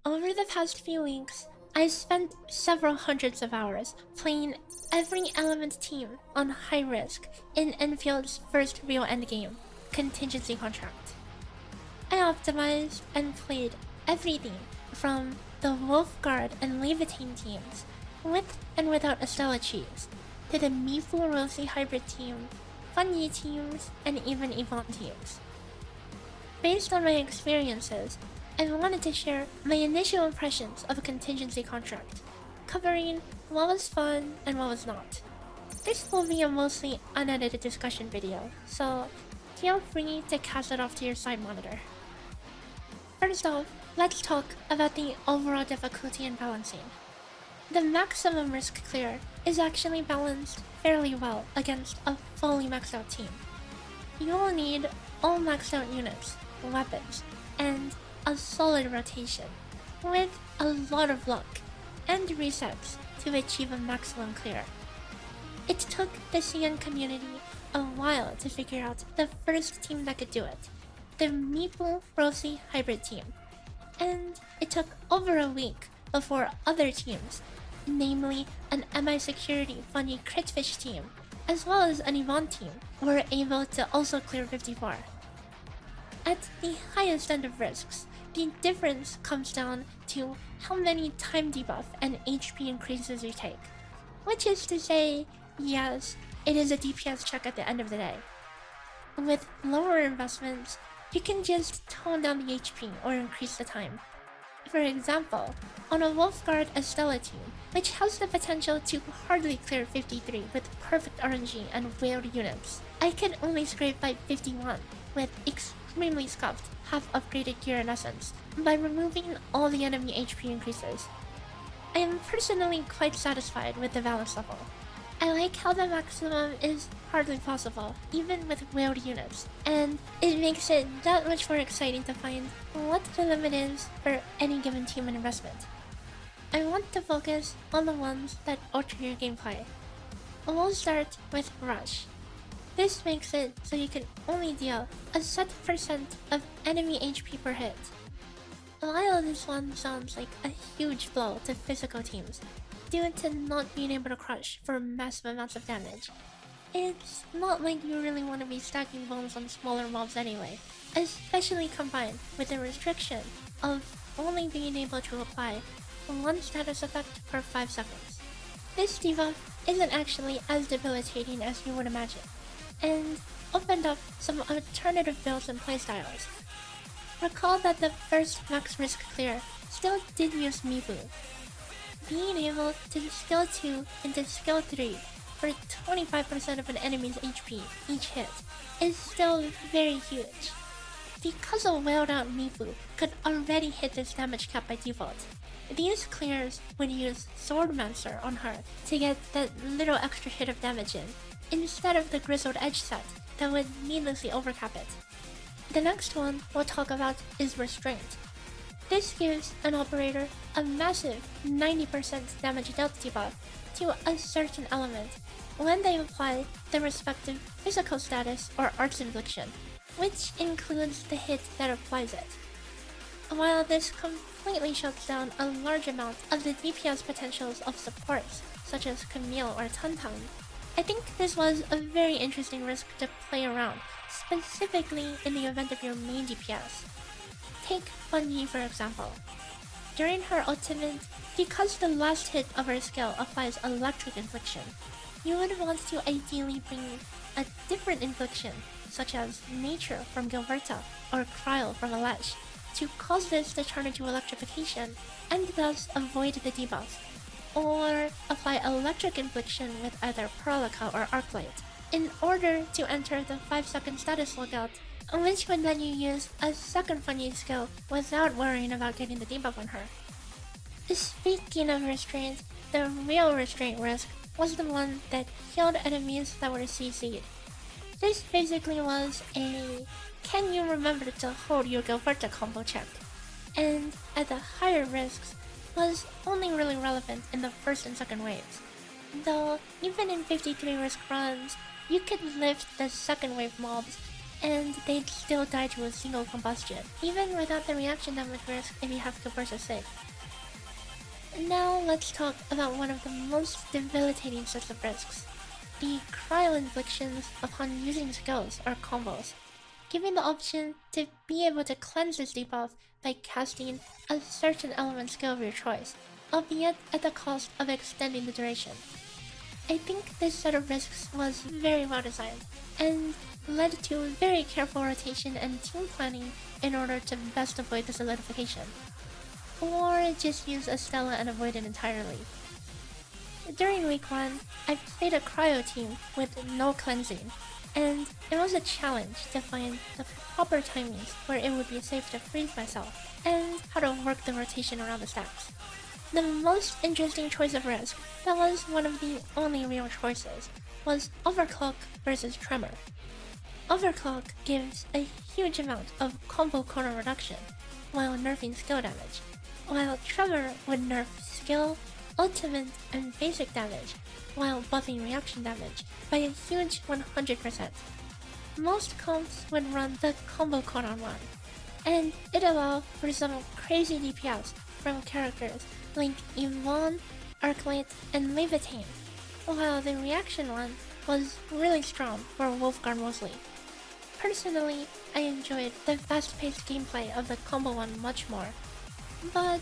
Over the past few weeks, I spent several hundreds of hours playing every element team on high risk in Enfield's first real endgame, Contingency Contract. I optimized and played everything from the Wolf Guard and Levitain teams, with and without Estella cheese, to the Mifu Rossi hybrid team, Funny teams, and even Yvonne teams. Based on my experiences, I wanted to share my initial impressions of a Contingency Contract, covering what was fun and what was not. This will be a mostly unedited discussion video, so feel free to cast it off to your side monitor. First off, let's talk about the overall difficulty and balancing. The maximum risk clear is actually balanced fairly well against a fully maxed out team. You will need all maxed out units, weapons, and a solid rotation, with a lot of luck and resets to achieve a maximum clear. It took the CN community a while to figure out the first team that could do it, the Mifu Rossi hybrid team, and it took over a week before other teams, namely an MI Security Funny Critfish team, as well as an Yvonne team, were able to also clear 54. At the highest end of risks, the difference comes down to how many time debuff and HP increases you take, which is to say, yes, it is a DPS check at the end of the day. With lower investments, you can just tone down the HP or increase the time. For example, on a Wolfguard Estella team, which has the potential to hardly clear 53 with perfect RNG and whaled units, I can only scrape by 51 with extremely scuffed, half-upgraded gear in essence, by removing all the enemy HP increases. I am personally quite satisfied with the balance level. I like how the maximum is hardly possible, even with whaled units, and it makes it that much more exciting to find what the limit is for any given team and investment. I want to focus on the ones that alter your gameplay. We'll start with Rush. This makes it so you can only deal a set percent of enemy HP per hit. While this one sounds like a huge blow to physical teams, due to not being able to crush for massive amounts of damage, it's not like you really want to be stacking bombs on smaller mobs anyway, especially combined with the restriction of only being able to apply one status effect per 5 seconds. This debuff isn't actually as debilitating as you would imagine, and opened up some alternative builds and playstyles. Recall that the first max risk clear still did use Mifu. Being able to skill 2 into skill 3 for 25% of an enemy's HP each hit is still very huge. Because a whaled out Mifu could already hit this damage cap by default, these clears would use Swordmancer on her to get that little extra hit of damage in, instead of the Grizzled Edge set that would needlessly overcap it. The next one we'll talk about is Restraint. This gives an operator a massive 90% damage dealt debuff to a certain element when they apply the respective physical status or arts infliction, which includes the hit that applies it. While this completely shuts down a large amount of the DPS potentials of supports such as Camille or Tantan, I think this was a very interesting risk to play around, specifically in the event of your main DPS. Take Funny for example. During her ultimate, because the last hit of her skill applies electric infliction, you would want to ideally bring a different infliction, such as Nature from Gilberta or Cryo from Alesh, to cause this to turn into electrification and thus avoid the debuff, or apply electric infliction with either Perlica or Arclight, in order to enter the 5-second status lookout, which would let you use a second Funny skill without worrying about getting the debuff on her. Speaking of Restraint, the real Restraint risk was the one that killed enemies that were CC'd. This basically was a can you remember to hold your Gilberta combo check, and at the higher risks was only really relevant in the first and second waves, though even in 53 risk runs, you could lift the second wave mobs and they'd still die to a single combustion, even without the reaction damage risk if you have to burst a sig. Now let's talk about one of the most debilitating sets of risks. The Cryo inflictions upon using skills or combos, giving the option to be able to cleanse this debuff by casting a certain element skill of your choice, albeit at the cost of extending the duration. I think this set of risks was very well designed, and led to very careful rotation and team planning in order to best avoid the solidification. Or just use a Stella and avoid it entirely. During week 1, I played a Cryo team with no cleansing, and it was a challenge to find the proper timings where it would be safe to freeze myself, and how to work the rotation around the stacks. The most interesting choice of risk, that was one of the only real choices, was Overclock versus Tremor. Overclock gives a huge amount of combo cooldown reduction, while nerfing skill damage, while Tremor would nerf skill, ultimate, and basic damage, while buffing reaction damage by a huge 100%. Most comps would run the combo cooldown one, and it allowed for some crazy DPS from characters like Yvonne, Arknights, and Levitain, while the reaction one was really strong for Wolfguard mostly. Personally, I enjoyed the fast-paced gameplay of the combo one much more, but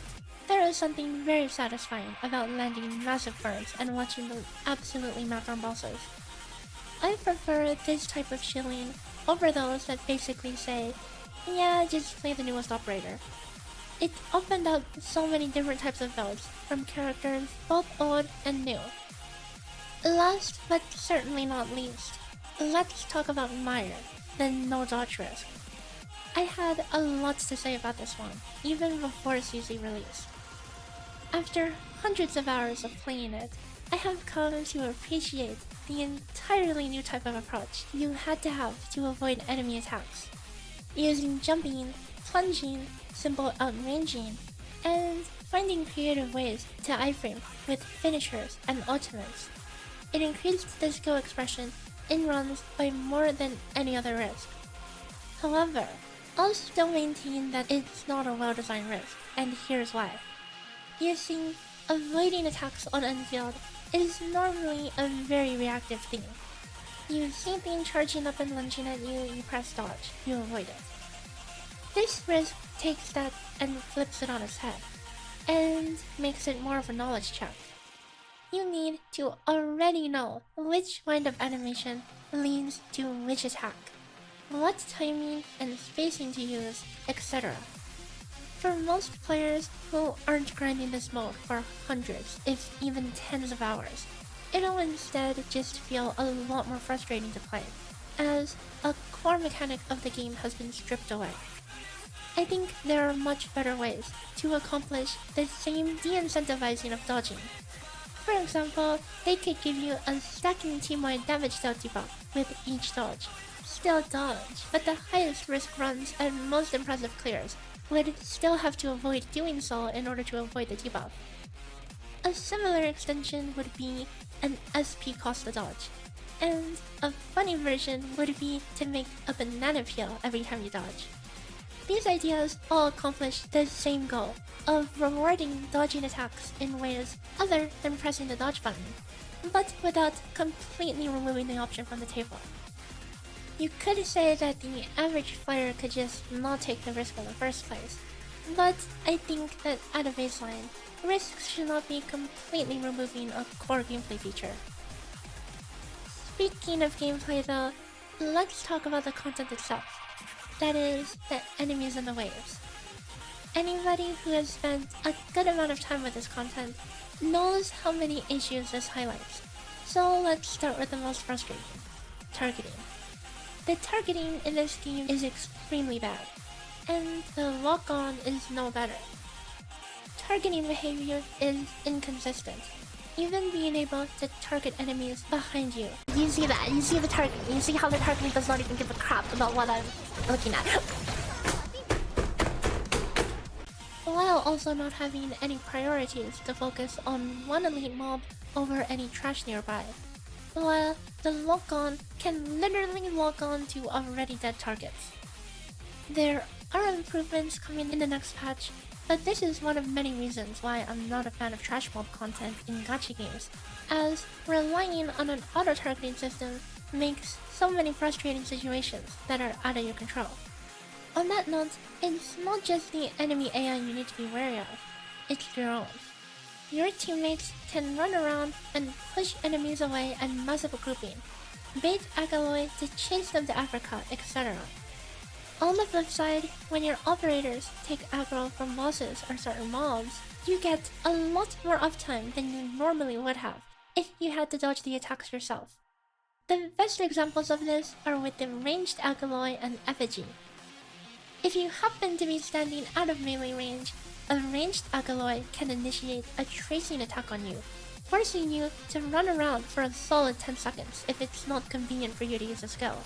there is something very satisfying about landing massive burns and watching them absolutely melt on bosses. I prefer this type of shilling over those that basically say, yeah, just play the newest operator. It opened up so many different types of builds from characters both old and new. Last but certainly not least, let's talk about Mire, the no dodge risk. I had a lot to say about this one, even before CZ release. After hundreds of hours of playing it, I have come to appreciate the entirely new type of approach you had to have to avoid enemy attacks. Using jumping, plunging, simple outranging, and finding creative ways to iframe with finishers and ultimates. It increased the skill expression in runs by more than any other risk. However, I'll still maintain that it's not a well-designed risk, and here's why. You see, avoiding attacks on Endfield is normally a very reactive thing. You see things charging up and lunging at you, you press dodge, you avoid it. This risk takes that and flips it on its head, and makes it more of a knowledge check. You need to already know which wind up animation leads to which attack, what timing and spacing to use, etc. For most players who aren't grinding this mode for hundreds, if even tens of hours, it'll instead just feel a lot more frustrating to play, as a core mechanic of the game has been stripped away. I think there are much better ways to accomplish the same de-incentivizing of dodging. For example, they could give you a stacking team-wide damage dealt debuff with each dodge. Still dodge, but the highest risk runs and most impressive clears would still have to avoid doing so in order to avoid the debuff. A similar extension would be an SP cost to dodge, and a funny version would be to make a banana peel every time you dodge. These ideas all accomplish the same goal of rewarding dodging attacks in ways other than pressing the dodge button, but without completely removing the option from the table. You could say that the average player could just not take the risk in the first place, but I think that at a baseline, risks should not be completely removing a core gameplay feature. Speaking of gameplay though, let's talk about the content itself. That is, the enemies and the waves. Anybody who has spent a good amount of time with this content knows how many issues this highlights. So let's start with the most frustrating: targeting. The targeting in this game is extremely bad, and the lock-on is no better. Targeting behavior is inconsistent, even being able to target enemies behind you. You see that? You see the target? You see how the target does not even give a crap about what I'm looking at? While also not having any priorities to focus on one elite mob over any trash nearby. while the lock-on can literally lock on to already dead targets. There are improvements coming in the next patch, but this is one of many reasons why I'm not a fan of trash mob content in gacha games, as relying on an auto-targeting system makes so many frustrating situations that are out of your control. On that note, it's not just the enemy AI you need to be wary of, it's your own. Your teammates can run around and push enemies away and mess up a grouping, bait Agaloy to chase them to Africa, etc. On the flip side, when your operators take aggro from bosses or certain mobs, you get a lot more uptime than you normally would have if you had to dodge the attacks yourself. The best examples of this are with the ranged Agaloy and Effigy. If you happen to be standing out of melee range, a ranged Agaloy can initiate a tracing attack on you, forcing you to run around for a solid 10 seconds if it's not convenient for you to use a skill.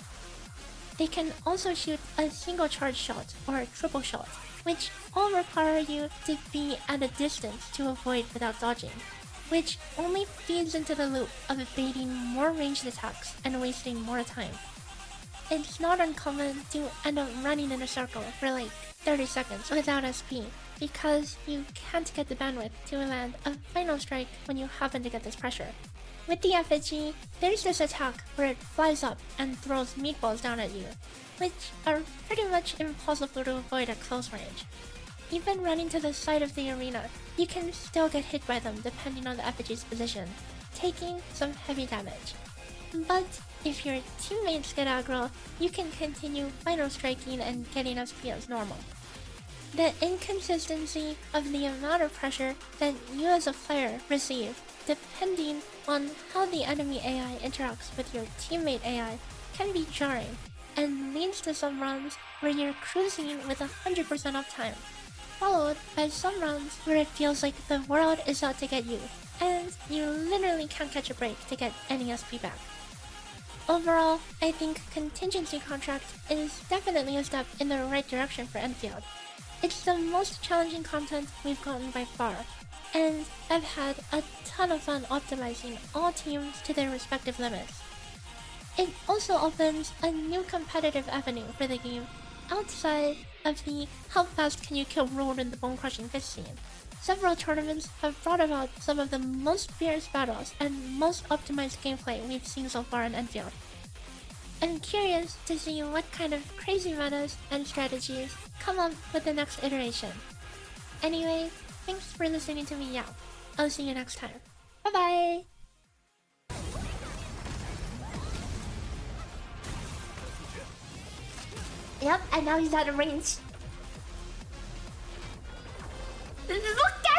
They can also shoot a single charge shot or a triple shot, which all require you to be at a distance to avoid without dodging, which only feeds into the loop of evading more ranged attacks and wasting more time. It's not uncommon to end up running in a circle for like 30 seconds without SP, because you can't get the bandwidth to land a final strike when you happen to get this pressure. With the effigy, there's this attack where it flies up and throws meatballs down at you, which are pretty much impossible to avoid at close range. Even running to the side of the arena, you can still get hit by them depending on the effigy's position, taking some heavy damage. But if your teammates get aggro, you can continue final striking and getting SP as normal. The inconsistency of the amount of pressure that you as a player receive, depending on how the enemy AI interacts with your teammate AI, can be jarring, and leads to some runs where you're cruising with 100% uptime, followed by some runs where it feels like the world is out to get you, and you literally can't catch a break to get any SP back. Overall, I think Contingency Contract is definitely a step in the right direction for Endfield. It's the most challenging content we've gotten by far, and I've had a ton of fun optimizing all teams to their respective limits. It also opens a new competitive avenue for the game outside of the how fast can you kill Road in the bone-crushing fist scene. Several tournaments have brought about some of the most fierce battles and most optimized gameplay we've seen so far in Endfield. I'm curious to see what kind of crazy metas and strategies come up with the next iteration. Anyway, thanks for listening to me yell. I'll see you next time. Bye bye! Yep, and now he's out of range. Look at